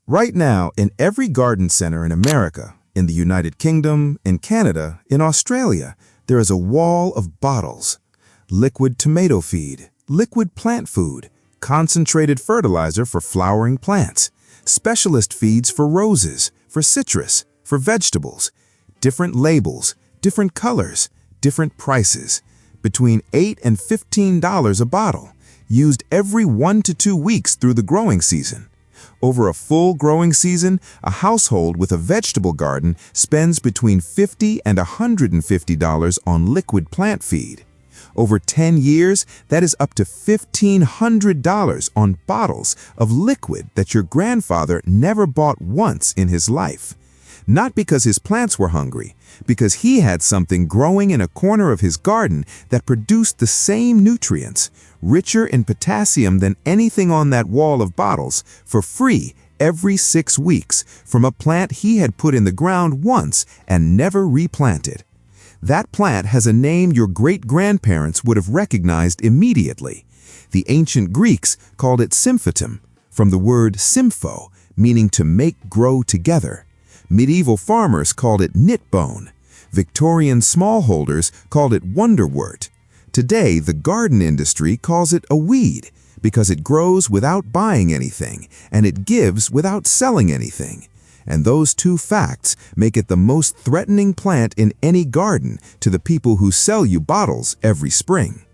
Right now, in every garden center in America, in the United Kingdom, in Canada, in Australia, there is a wall of bottles. Liquid tomato feed, liquid plant food, concentrated fertilizer for flowering plants, specialist feeds for roses, for citrus, for vegetables, different labels, different colors, different prices, between $8 and $15 a bottle, used every 1 to 2 weeks through the growing season. Over a full growing season, a household with a vegetable garden spends between $50 and $150 on liquid plant feed. Over 10 years, that is up to $1,500 on bottles of liquid that your grandfather never bought once in his life. Not because his plants were hungry, because he had something growing in a corner of his garden that produced the same nutrients, richer in potassium than anything on that wall of bottles, for free every 6 weeks from a plant he had put in the ground once and never replanted. That plant has a name your great-grandparents would have recognized immediately. The ancient Greeks called it symphytum, from the word sympho, meaning to make grow together. Medieval farmers called it knitbone. Victorian smallholders called it wonderwort. Today, the garden industry calls it a weed because it grows without buying anything and it gives without selling anything. And those two facts make it the most threatening plant in any garden to the people who sell you bottles every spring.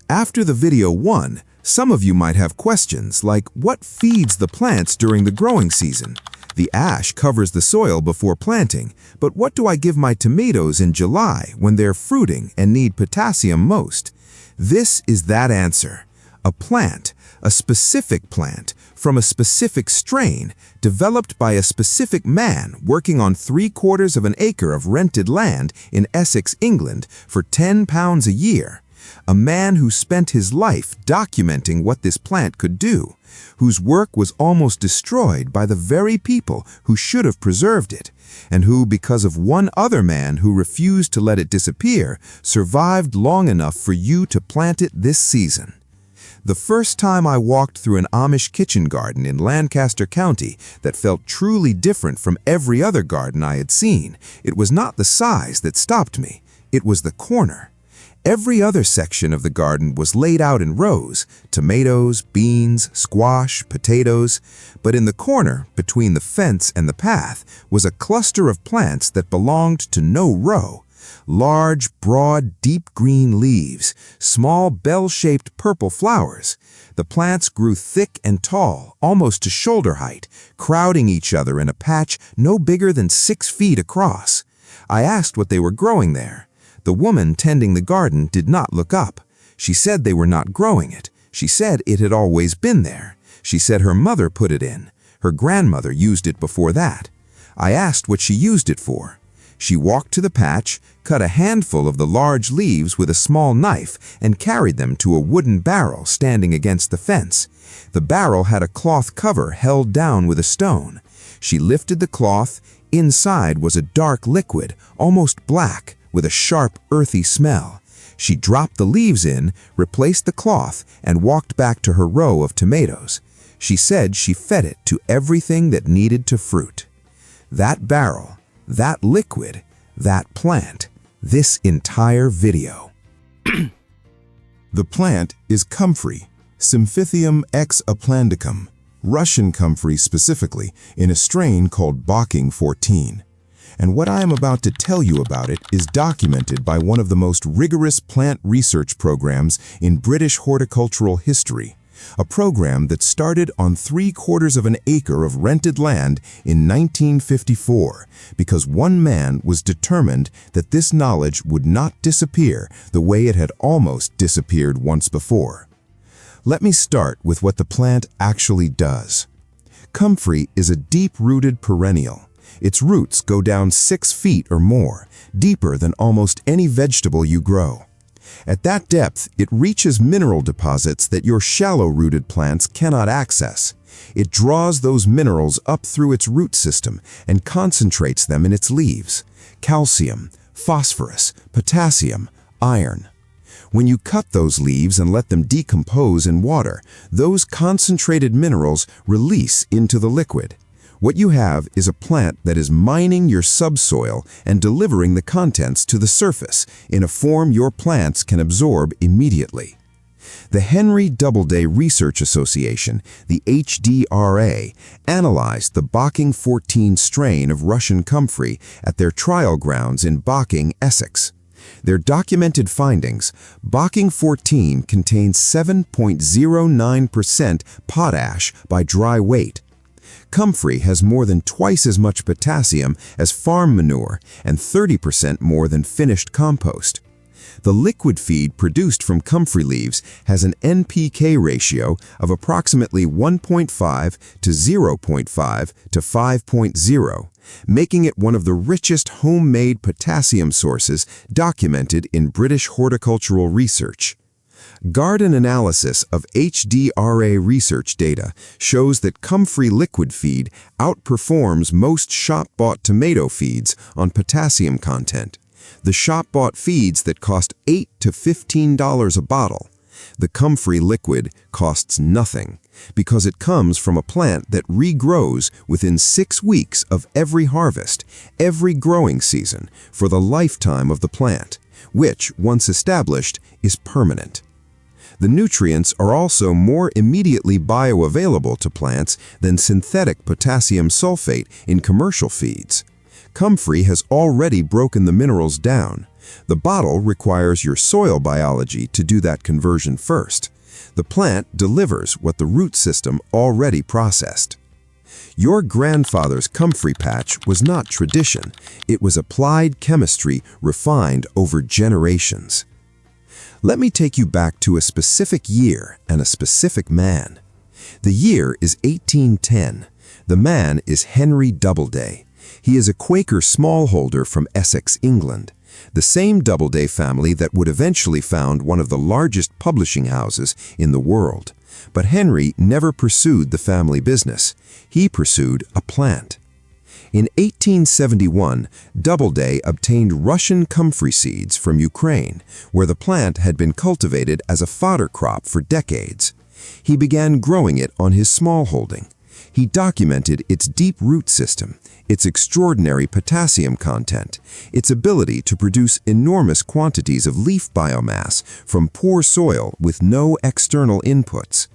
After the video 1, some of you might have questions like what feeds the plants during the growing season? The ash covers the soil before planting, but what do I give my tomatoes in July when they're fruiting and need potassium most? This is that answer. A plant, a specific plant, from a specific strain, developed by a specific man working on 3/4 of an acre of rented land in Essex, England, for £10 a year. A man who spent his life documenting what this plant could do, whose work was almost destroyed by the very people who should have preserved it, and who, because of one other man who refused to let it disappear, survived long enough for you to plant it this season. The first time I walked through an Amish kitchen garden in Lancaster County that felt truly different from every other garden I had seen, it was not the size that stopped me, it was the corner. Every other section of the garden was laid out in rows, tomatoes, beans, squash, potatoes, but in the corner, between the fence and the path, was a cluster of plants that belonged to no row. Large, broad, deep green leaves, small bell-shaped purple flowers. The plants grew thick and tall, almost to shoulder height, crowding each other in a patch no bigger than 6 feet across. I asked what they were growing there. The woman tending the garden did not look up. She said they were not growing it. She said it had always been there. She said her mother put it in. Her grandmother used it before that. I asked what she used it for. She walked to the patch, cut a handful of the large leaves with a small knife, and carried them to a wooden barrel standing against the fence. The barrel had a cloth cover held down with a stone. She lifted the cloth. Inside was a dark liquid, almost black, with a sharp, earthy smell. She dropped the leaves in, replaced the cloth, and walked back to her row of tomatoes. She said she fed it to everything that needed to fruit. That barrel, that liquid, that plant, this entire video. The plant is Comfrey, Symphythium X aplandicum, Russian comfrey specifically, in a strain called Bocking 14. And what I am about to tell you about it is documented by one of the most rigorous plant research programs in British horticultural history, a program that started on 3/4 of an acre of rented land in 1954 because one man was determined that this knowledge would not disappear the way it had almost disappeared once before. Let me start with what the plant actually does. Comfrey is a deep-rooted perennial. Its roots go down 6 feet or more, deeper than almost any vegetable you grow. At that depth, it reaches mineral deposits that your shallow-rooted plants cannot access. It draws those minerals up through its root system and concentrates them in its leaves: calcium, phosphorus, potassium, iron. When you cut those leaves and let them decompose in water, those concentrated minerals release into the liquid. What you have is a plant that is mining your subsoil and delivering the contents to the surface in a form your plants can absorb immediately. The Henry Doubleday Research Association, the HDRA, analyzed the Bocking 14 strain of Russian Comfrey at their trial grounds in Bocking, Essex. Their documented findings: Bocking 14 contains 7.09% potash by dry weight. Comfrey has more than twice as much potassium as farm manure and 30% more than finished compost. The liquid feed produced from comfrey leaves has an NPK ratio of approximately 1.5 to 0.5 to 5.0, making it one of the richest homemade potassium sources documented in British horticultural research. Garden analysis of HDRA research data shows that Comfrey liquid feed outperforms most shop-bought tomato feeds on potassium content. The shop-bought feeds that cost $8 to $15 a bottle. The Comfrey liquid costs nothing because it comes from a plant that regrows within 6 weeks of every harvest, every growing season, for the lifetime of the plant, which, once established, is permanent. The nutrients are also more immediately bioavailable to plants than synthetic potassium sulfate in commercial feeds. Comfrey has already broken the minerals down. The bottle requires your soil biology to do that conversion first. The plant delivers what the root system already processed. Your grandfather's Comfrey patch was not tradition. It was applied chemistry refined over generations. Let me take you back to a specific year and a specific man. The year is 1810. The man is Henry Doubleday. He is a Quaker smallholder from Essex, England, the same Doubleday family that would eventually found one of the largest publishing houses in the world. But Henry never pursued the family business. He pursued a plant. In 1871, Doubleday obtained Russian comfrey seeds from Ukraine, where the plant had been cultivated as a fodder crop for decades. He began growing it on his small holding. He documented its deep root system, its extraordinary potassium content, its ability to produce enormous quantities of leaf biomass from poor soil with no external inputs.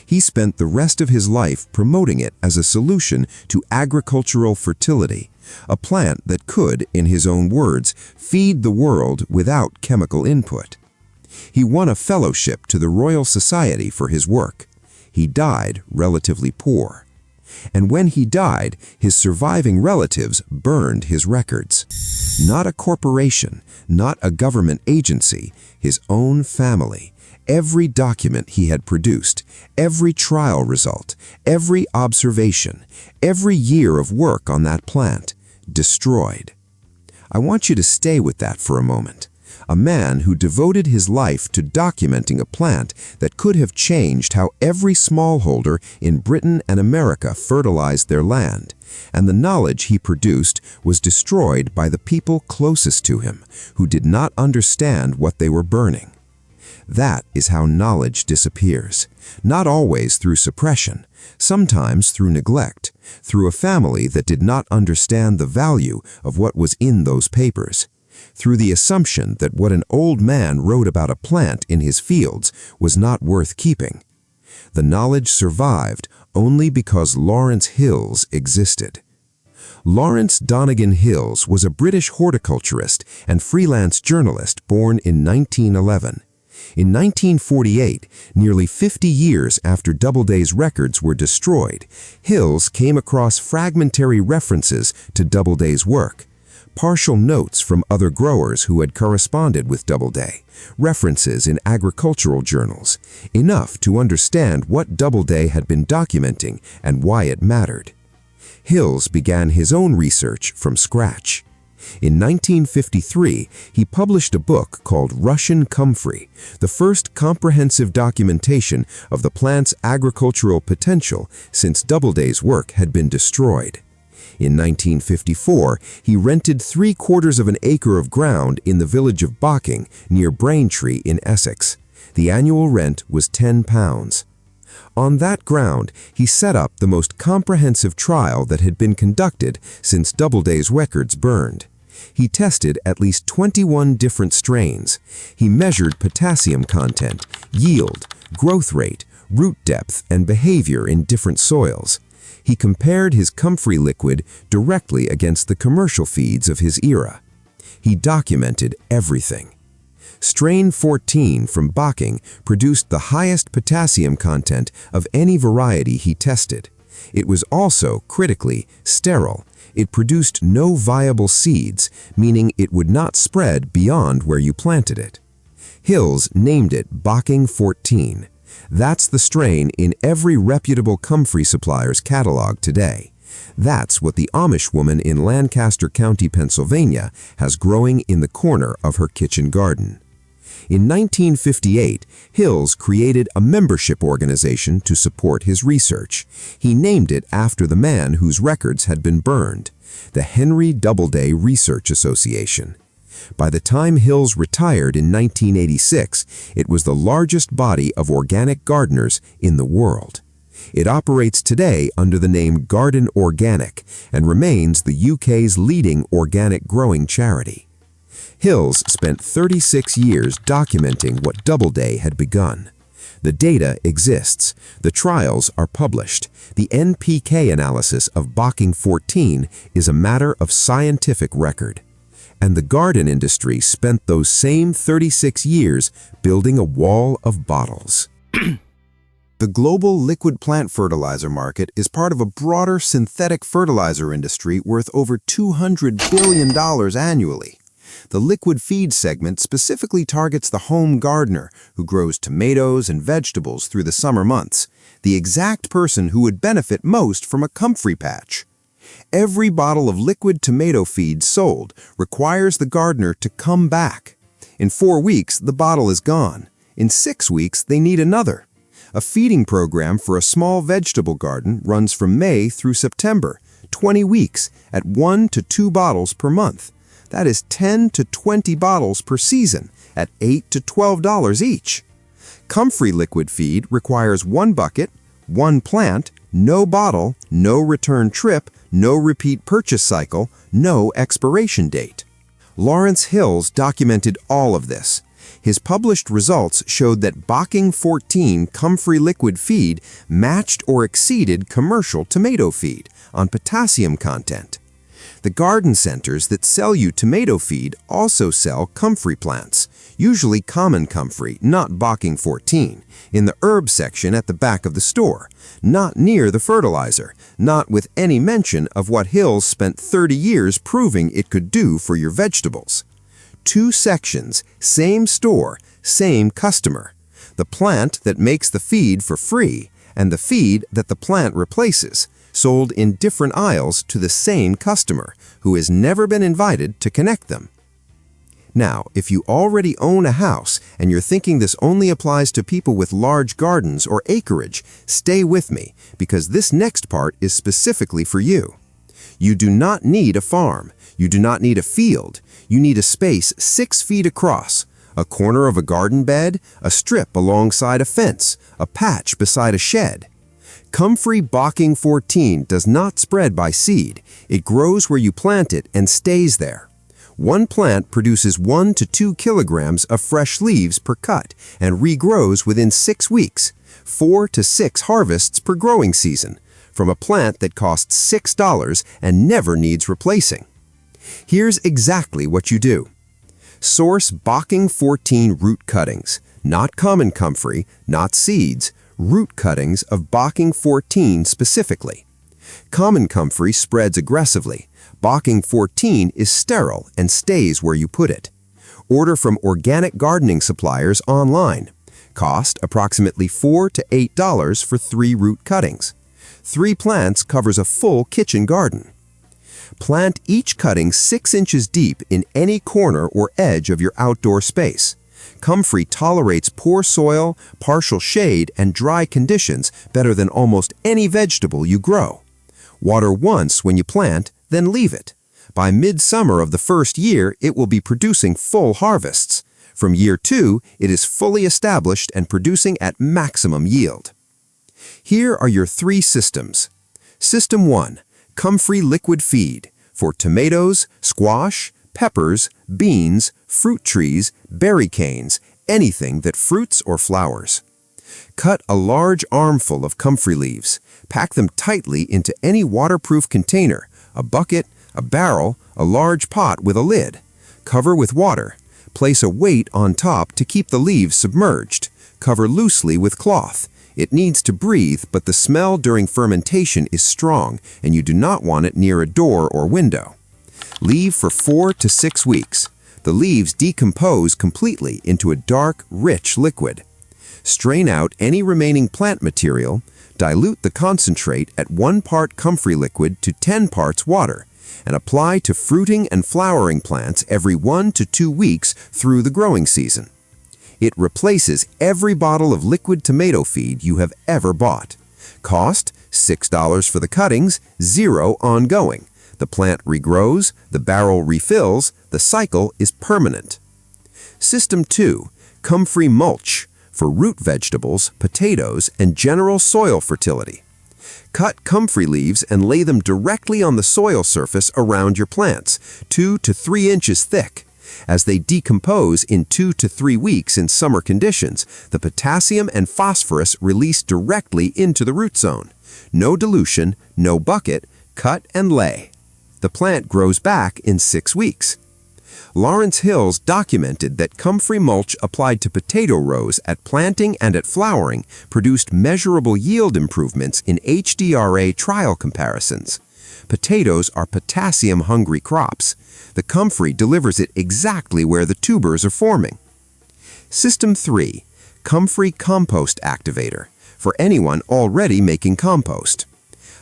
He spent the rest of his life promoting it as a solution to agricultural fertility, a plant that could, in his own words, feed the world without chemical input. He won a fellowship to the Royal Society for his work. He died relatively poor. And when he died, his surviving relatives burned his records. Not a corporation, not a government agency, his own family. Every document he had produced, every trial result, every observation, every year of work on that plant, destroyed. I want you to stay with that for a moment. A man who devoted his life to documenting a plant that could have changed how every smallholder in Britain and America fertilized their land, and the knowledge he produced was destroyed by the people closest to him, who did not understand what they were burning. That is how knowledge disappears, not always through suppression, sometimes through neglect, through a family that did not understand the value of what was in those papers, through the assumption that what an old man wrote about a plant in his fields was not worth keeping. The knowledge survived only because Lawrence Hills existed. Lawrence Donegan Hills was a British horticulturist and freelance journalist born in 1911. In 1948, nearly 50 years after Doubleday's records were destroyed, Hills came across fragmentary references to Doubleday's work, partial notes from other growers who had corresponded with Doubleday, references in agricultural journals, enough to understand what Doubleday had been documenting and why it mattered. Hills began his own research from scratch. In 1953, he published a book called Russian Comfrey, the first comprehensive documentation of the plant's agricultural potential since Doubleday's work had been destroyed. In 1954, he rented 3/4 of an acre of ground in the village of Bocking, near Braintree in Essex. The annual rent was £10. On that ground, he set up the most comprehensive trial that had been conducted since Doubleday's records burned. He tested at least 21 different strains. He measured potassium content, yield, growth rate, root depth, and behavior in different soils. He compared his Comfrey liquid directly against the commercial feeds of his era. He documented everything. Strain 14 from Bocking produced the highest potassium content of any variety he tested. It was also, critically, sterile. It produced no viable seeds, meaning it would not spread beyond where you planted it. Hills named it Bocking 14. That's the strain in every reputable Comfrey supplier's catalog today. That's what the Amish woman in Lancaster County, Pennsylvania, has growing in the corner of her kitchen garden. In 1958, Hills created a membership organization to support his research. He named it after the man whose records had been burned, the Henry Doubleday Research Association. By the time Hills retired in 1986, it was the largest body of organic gardeners in the world. It operates today under the name Garden Organic and remains the UK's leading organic growing charity. Hills spent 36 years documenting what Doubleday had begun. The data exists. The trials are published. The NPK analysis of Bocking 14 is a matter of scientific record. And the garden industry spent those same 36 years building a wall of bottles. The global liquid plant fertilizer market is part of a broader synthetic fertilizer industry worth over $200 billion annually. The liquid feed segment specifically targets the home gardener who grows tomatoes and vegetables through the summer months, the exact person who would benefit most from a Comfrey patch. Every bottle of liquid tomato feed sold requires the gardener to come back. In 4 weeks, the bottle is gone. In 6 weeks, they need another. A feeding program for a small vegetable garden runs from May through September, 20 weeks, at 1 to 2 bottles per month. That is 10 to 20 bottles per season at $8 to $12 each. Comfrey liquid feed requires 1 bucket, 1 plant, no bottle, no return trip, no repeat purchase cycle, no expiration date. Lawrence Hills documented all of this. His published results showed that Bocking 14 Comfrey liquid feed matched or exceeded commercial tomato feed on potassium content. The garden centers that sell you tomato feed also sell Comfrey plants, usually common Comfrey, not Bocking 14, in the herb section at the back of the store, not near the fertilizer, not with any mention of what Hills spent 30 years proving it could do for your vegetables. 2 sections, same store, same customer. The plant that makes the feed for free and the feed that the plant replaces, sold in different aisles to the same customer who has never been invited to connect them. Now, if you already own a house and you're thinking this only applies to people with large gardens or acreage, stay with me because this next part is specifically for you. You do not need a farm. You do not need a field. You need a space 6 feet across, a corner of a garden bed, a strip alongside a fence, a patch beside a shed. Comfrey Bocking 14 does not spread by seed. It grows where you plant it and stays there. 1 plant produces 1 to 2 kilograms of fresh leaves per cut and regrows within 6 weeks, 4 to 6 harvests per growing season, from a plant that costs $6 and never needs replacing. Here's exactly what you do. Source Bocking 14 root cuttings, not common Comfrey, not seeds, root cuttings of Bocking 14 specifically. Common Comfrey spreads aggressively. Bocking 14 is sterile and stays where you put it. Order from organic gardening suppliers online. Cost approximately $4 to $8 for 3 root cuttings. 3 plants covers a full kitchen garden. Plant each cutting 6 inches deep in any corner or edge of your outdoor space. Comfrey tolerates poor soil, partial shade, and dry conditions better than almost any vegetable you grow. Water once when you plant, then leave it. By midsummer of the first year, it will be producing full harvests. From year 2, it is fully established and producing at maximum yield. Here are your 3 systems. System 1, Comfrey liquid feed for tomatoes, squash, peppers, beans, fruit trees, berry canes, anything that fruits or flowers. Cut a large armful of comfrey leaves. Pack them tightly into any waterproof container, a bucket, a barrel, a large pot with a lid. Cover with water. Place a weight on top to keep the leaves submerged. Cover loosely with cloth. It needs to breathe, but the smell during fermentation is strong, and you do not want it near a door or window. Leave for 4 to 6 weeks. The leaves decompose completely into a dark, rich liquid. Strain out any remaining plant material. Dilute the concentrate at 1 part comfrey liquid to 10 parts water, and apply to fruiting and flowering plants every 1 to 2 weeks through the growing season. It replaces every bottle of liquid tomato feed you have ever bought. Cost $6 for the cuttings, $0 ongoing. The plant regrows, the barrel refills, the cycle is permanent. System 2, Comfrey mulch for root vegetables, potatoes, and general soil fertility. Cut comfrey leaves and lay them directly on the soil surface around your plants, 2 to 3 inches thick. As they decompose in 2 to 3 weeks in summer conditions, the potassium and phosphorus release directly into the root zone. No dilution, no bucket, cut and lay. The plant grows back in 6 weeks. Lawrence Hills documented that comfrey mulch applied to potato rows at planting and at flowering produced measurable yield improvements in HDRA trial comparisons. Potatoes are potassium-hungry crops. The comfrey delivers it exactly where the tubers are forming. System 3, Comfrey compost activator for anyone already making compost.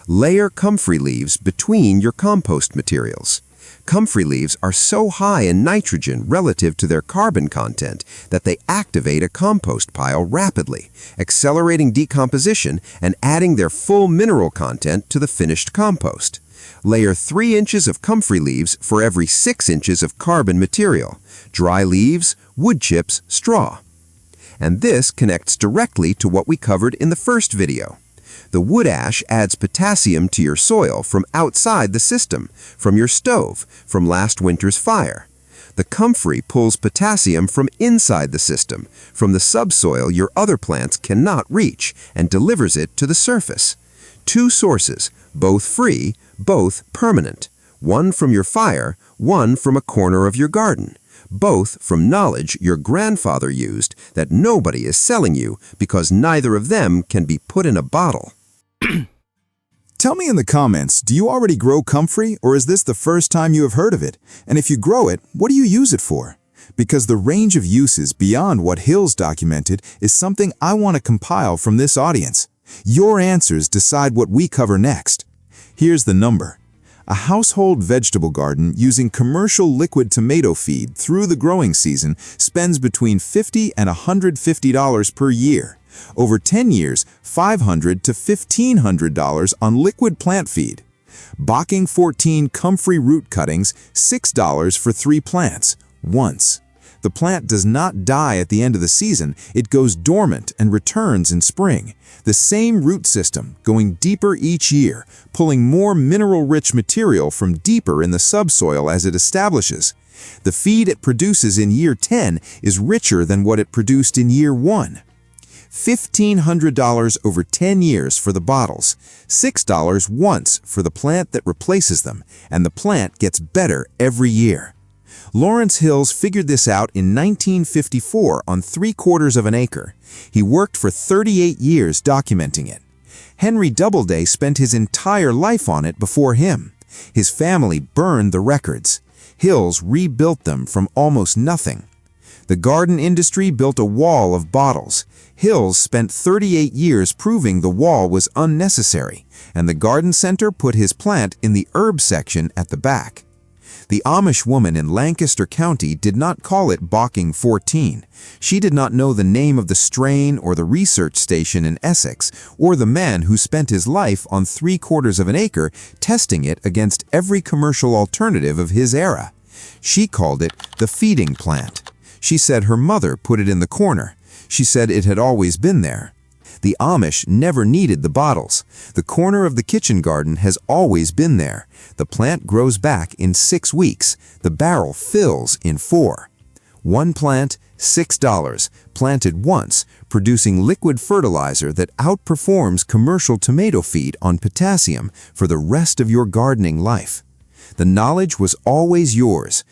Layer comfrey leaves between your compost materials. Comfrey leaves are so high in nitrogen relative to their carbon content that they activate a compost pile rapidly, accelerating decomposition and adding their full mineral content to the finished compost. Layer 3 inches of comfrey leaves for every 6 inches of carbon material, dry leaves, wood chips, straw. And this connects directly to what we covered in the first video. The wood ash adds potassium to your soil from outside the system, from your stove, from last winter's fire. The comfrey pulls potassium from inside the system, from the subsoil your other plants cannot reach, and delivers it to the surface. 2 sources, both free, both permanent. One from your fire, one from a corner of your garden. Both from knowledge your grandfather used that nobody is selling you because neither of them can be put in a bottle. Tell me in the comments, do you already grow comfrey, or is this the first time you have heard of it? And if you grow it, what do you use it for? Because the range of uses beyond what Hills documented is something I want to compile from this audience. Your answers decide what we cover next. Here's the number. A household vegetable garden using commercial liquid tomato feed through the growing season spends between $50 and $150 per year. Over 10 years, $500 to $1,500 on liquid plant feed. Bocking 14 comfrey root cuttings, $6 for 3 plants, once. The plant does not die at the end of the season, it goes dormant and returns in spring. The same root system, going deeper each year, pulling more mineral-rich material from deeper in the subsoil as it establishes. The feed it produces in year 10 is richer than what it produced in year 1. $1,500 over 10 years for the bottles, $6 once for the plant that replaces them, and the plant gets better every year. Lawrence Hills figured this out in 1954 on 3/4 of an acre. He worked for 38 years documenting it. Henry Doubleday spent his entire life on it before him. His family burned the records. Hills rebuilt them from almost nothing. The garden industry built a wall of bottles. Hills spent 38 years proving the wall was unnecessary, and the garden center put his plant in the herb section at the back. The Amish woman in Lancaster County did not call it Bocking 14. She did not know the name of the strain or the research station in Essex, or the man who spent his life on 3/4 of an acre testing it against every commercial alternative of his era. She called it the feeding plant. She said her mother put it in the corner. She said it had always been there. The Amish never needed the bottles. The corner of the kitchen garden has always been there. The plant grows back in 6 weeks. The barrel fills in 4. One plant, $6, planted once, producing liquid fertilizer that outperforms commercial tomato feed on potassium for the rest of your gardening life. The knowledge was always yours.